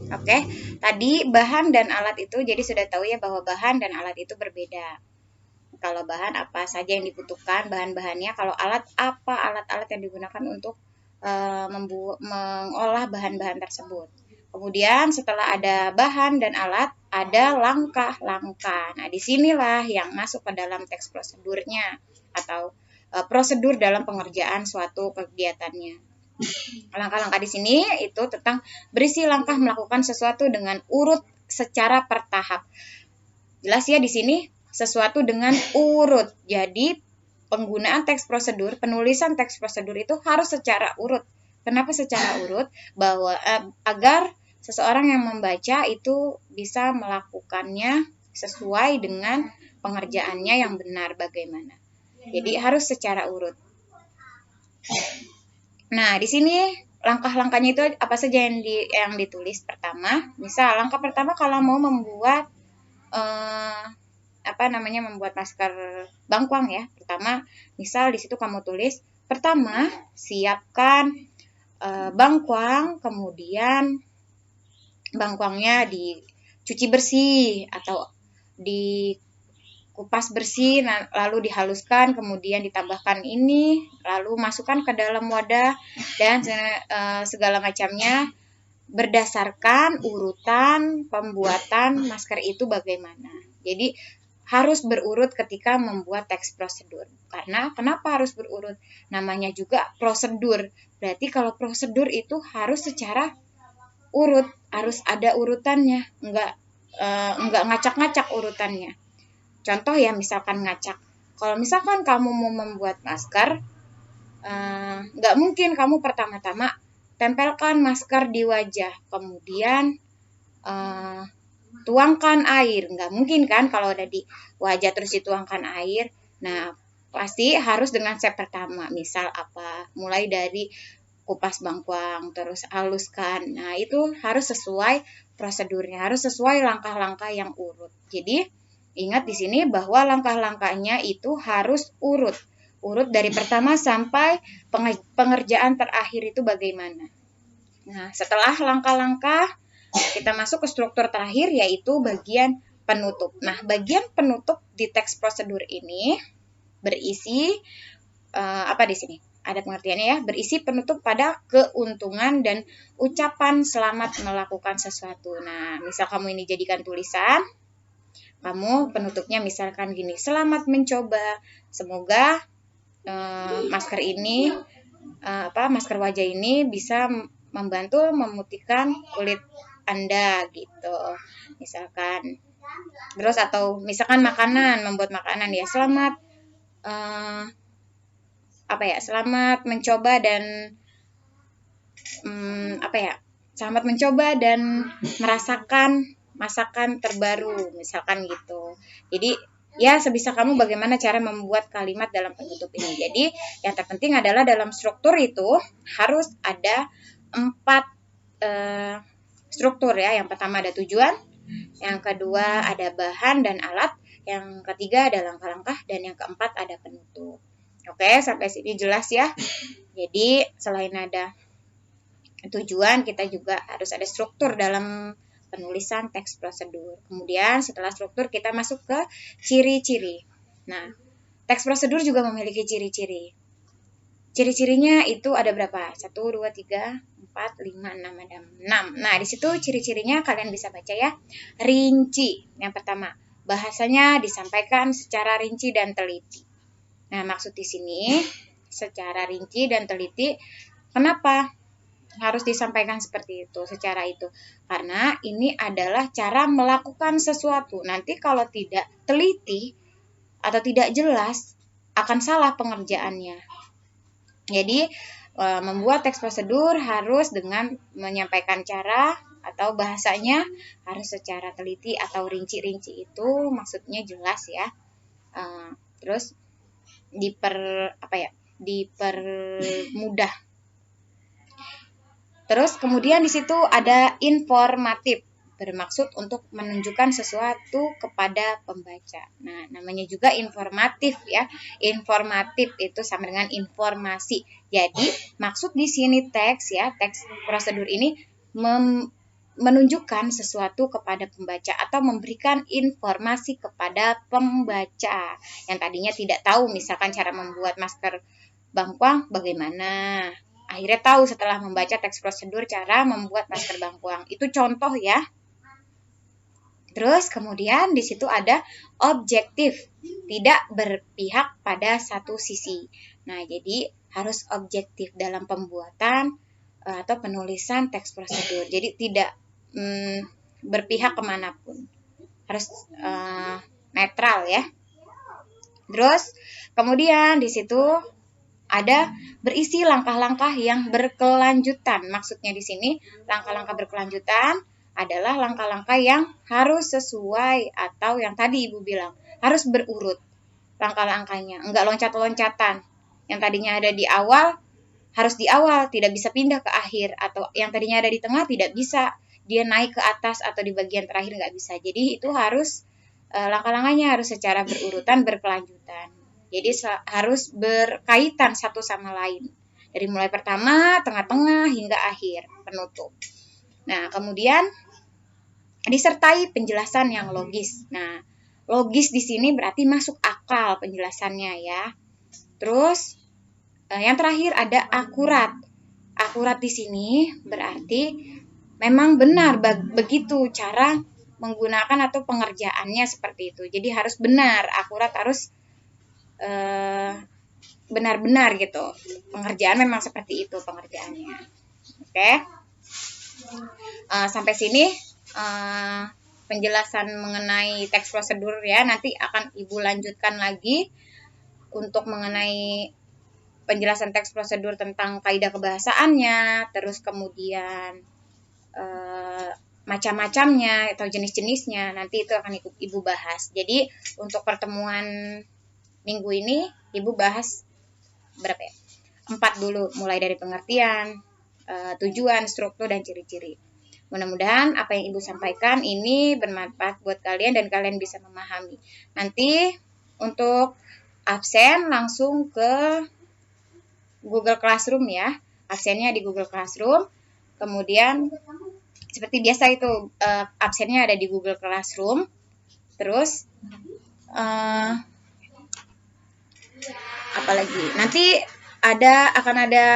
Oke, tadi bahan dan alat itu jadi sudah tahu ya bahwa bahan dan alat itu berbeda. Kalau bahan apa saja yang dibutuhkan, bahan-bahannya. Kalau alat apa alat-alat yang digunakan untuk mengolah bahan-bahan tersebut. Kemudian setelah ada bahan dan alat, ada langkah-langkah. Nah, disinilah yang masuk ke dalam teks prosedurnya atau prosedur dalam pengerjaan suatu kegiatannya. Langkah-langkah di sini itu tentang berisi langkah melakukan sesuatu dengan urut secara bertahap. Jelas ya di sini sesuatu dengan urut. Jadi penggunaan teks prosedur, penulisan teks prosedur itu harus secara urut. Kenapa secara urut? Bahwa agar seseorang yang membaca itu bisa melakukannya sesuai dengan pengerjaannya yang benar bagaimana. Jadi harus secara urut. Nah, di sini langkah-langkahnya itu apa saja yang ditulis pertama. Misal langkah pertama kalau mau membuat membuat masker bangkuang ya. Pertama, misal di situ kamu tulis pertama siapkan bangkuang, kemudian bangkuangnya dicuci bersih atau dikupas bersih, lalu dihaluskan, kemudian ditambahkan ini, lalu masukkan ke dalam wadah dan segala macamnya berdasarkan urutan pembuatan masker itu bagaimana. Jadi harus berurut ketika membuat teks prosedur. Karena kenapa harus berurut? Namanya juga prosedur. Berarti kalau prosedur itu harus secara urut, harus ada urutannya, enggak ngacak-ngacak urutannya. Contoh ya misalkan ngacak. Kalau misalkan kamu mau membuat masker, enggak mungkin kamu pertama-tama tempelkan masker di wajah, kemudian tuangkan air. Nggak mungkin kan kalau ada di wajah terus dituangkan air. Nah, pasti harus dengan step pertama. Misal apa? Mulai dari kupas bangkuang, terus haluskan. Nah, itu harus sesuai prosedurnya, harus sesuai langkah-langkah yang urut. Jadi, ingat di sini bahwa langkah-langkahnya itu harus urut. Urut dari pertama sampai pengerjaan terakhir itu bagaimana. Nah, setelah langkah-langkah, kita masuk ke struktur terakhir yaitu bagian penutup. Nah, bagian penutup di teks prosedur ini berisi apa di sini? Ada pengertiannya ya, berisi penutup pada keuntungan dan ucapan selamat melakukan sesuatu. Nah, misal kamu ini jadikan tulisan, kamu penutupnya misalkan gini, selamat mencoba, semoga masker ini masker wajah ini bisa membantu memutihkan kulit Anda gitu. Misalkan. Terus atau misalkan makanan, membuat makanan ya. Selamat selamat mencoba dan selamat mencoba dan merasakan masakan terbaru, misalkan gitu. Jadi ya sebisa kamu bagaimana cara membuat kalimat dalam penutup ini. Jadi yang terpenting adalah dalam struktur itu harus ada 4 struktur ya. Yang pertama ada tujuan, yang kedua ada bahan dan alat, yang ketiga ada langkah-langkah, dan yang keempat ada penutup. Oke, sampai sini jelas ya. Jadi selain ada tujuan, kita juga harus ada struktur dalam penulisan teks prosedur. Kemudian setelah struktur kita masuk ke ciri-ciri. Nah, teks prosedur juga memiliki ciri-ciri. Ciri-cirinya itu ada berapa? 1, 2, 3, 4, 5, 6, ada 6. Nah, di situ ciri-cirinya kalian bisa baca ya. Rinci. Yang pertama, bahasanya disampaikan secara rinci dan teliti. Nah, maksud di sini secara rinci dan teliti. Kenapa harus disampaikan seperti itu, secara itu? Karena ini adalah cara melakukan sesuatu. Nanti kalau tidak teliti atau tidak jelas, akan salah pengerjaannya. Jadi, membuat teks prosedur harus dengan menyampaikan cara atau bahasanya harus secara teliti atau rinci-rinci, itu maksudnya jelas ya. Terus dipermudah. Terus kemudian di situ ada informatif, bermaksud untuk menunjukkan sesuatu kepada pembaca. Nah, namanya juga informatif ya. Informatif itu sama dengan informasi. Jadi, maksud di sini teks prosedur ini menunjukkan sesuatu kepada pembaca atau memberikan informasi kepada pembaca yang tadinya tidak tahu, misalkan cara membuat masker bangkuang bagaimana. Akhirnya tahu setelah membaca teks prosedur cara membuat masker bangkuang. Itu contoh ya. Terus kemudian di situ ada objektif, tidak berpihak pada satu sisi. Nah, jadi harus objektif dalam pembuatan atau penulisan teks prosedur. Jadi tidak berpihak kemanapun, harus netral ya. Terus kemudian di situ ada berisi langkah-langkah yang berkelanjutan. Maksudnya di sini langkah-langkah berkelanjutan adalah langkah-langkah yang harus sesuai atau yang tadi Ibu bilang harus berurut langkah-langkahnya, enggak loncat-loncatan. Yang tadinya ada di awal harus di awal, tidak bisa pindah ke akhir, atau yang tadinya ada di tengah tidak bisa dia naik ke atas atau di bagian terakhir, nggak bisa. Jadi itu harus langkah-langkahnya harus secara berurutan, berkelanjutan. Jadi harus berkaitan satu sama lain. Dari mulai pertama, tengah-tengah, hingga akhir, penutup. Nah, kemudian disertai penjelasan yang logis. Nah, logis di sini berarti masuk akal penjelasannya ya. Terus yang terakhir ada akurat. Akurat di sini berarti memang benar begitu cara menggunakan atau pengerjaannya seperti itu. Jadi harus benar, akurat, harus benar-benar gitu. Pengerjaan memang seperti itu pengerjaannya. Oke. Sampai sini penjelasan mengenai teks prosedur ya. Nanti akan Ibu lanjutkan lagi untuk mengenai penjelasan teks prosedur tentang kaidah kebahasaannya, terus kemudian macam-macamnya atau jenis-jenisnya, nanti itu akan Ibu bahas. Jadi untuk pertemuan minggu ini Ibu bahas berapa ya? 4 dulu, mulai dari pengertian, tujuan, struktur, dan ciri-ciri. Mudah-mudahan apa yang Ibu sampaikan ini bermanfaat buat kalian dan kalian bisa memahami. Nanti untuk absen langsung ke Google Classroom ya, absennya di Google Classroom. Kemudian seperti biasa itu absennya ada di Google Classroom. Terus apalagi nanti akan ada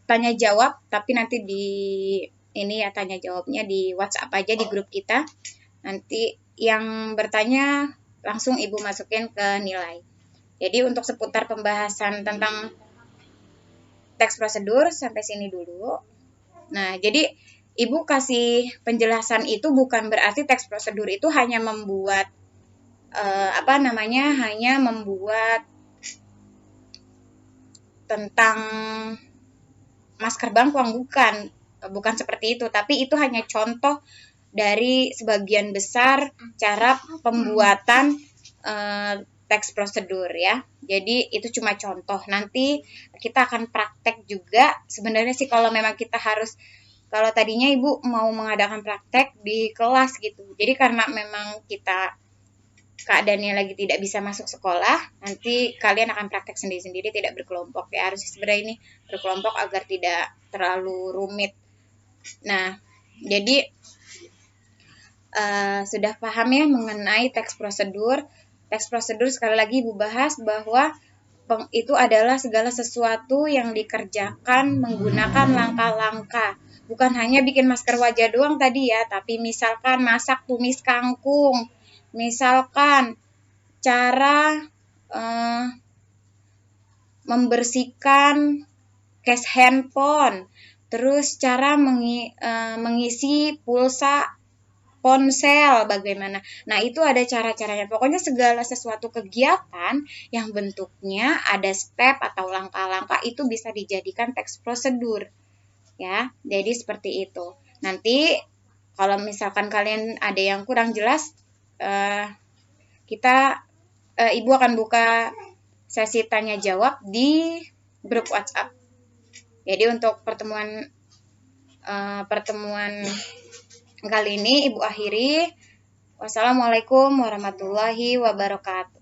tanya jawab, tapi nanti di ini ya tanya jawabnya di WhatsApp aja di grup kita. Nanti yang bertanya langsung Ibu masukin ke nilai. Jadi untuk seputar pembahasan tentang teks prosedur sampai sini dulu. Nah, jadi Ibu kasih penjelasan itu bukan berarti teks prosedur itu hanya membuat hanya membuat tentang masker bangkuang, bukan seperti itu, tapi itu hanya contoh dari sebagian besar cara pembuatan teks prosedur ya. Jadi itu cuma contoh. Nanti kita akan praktek juga. Sebenarnya sih kalau memang kita harus, kalau tadinya Ibu mau mengadakan praktek di kelas gitu. Jadi karena memang kita keadaannya lagi tidak bisa masuk sekolah, nanti kalian akan praktek sendiri-sendiri, tidak berkelompok ya. Harus sebenarnya ini berkelompok agar tidak terlalu rumit. Nah, jadi sudah paham ya mengenai teks prosedur. Teks prosedur sekali lagi Ibu bahas bahwa itu adalah segala sesuatu yang dikerjakan menggunakan langkah-langkah. Bukan hanya bikin masker wajah doang tadi ya, tapi misalkan masak tumis kangkung, misalkan cara membersihkan case handphone, terus cara mengisi pulsa ponsel bagaimana. Nah, itu ada cara-caranya. Pokoknya segala sesuatu kegiatan yang bentuknya ada step atau langkah-langkah itu bisa dijadikan teks prosedur. Ya, jadi seperti itu. Nanti kalau misalkan kalian ada yang kurang jelas, Ibu akan buka sesi tanya jawab di grup WhatsApp. Jadi untuk pertemuan kali ini Ibu akhiri. Wassalamualaikum warahmatullahi wabarakatuh.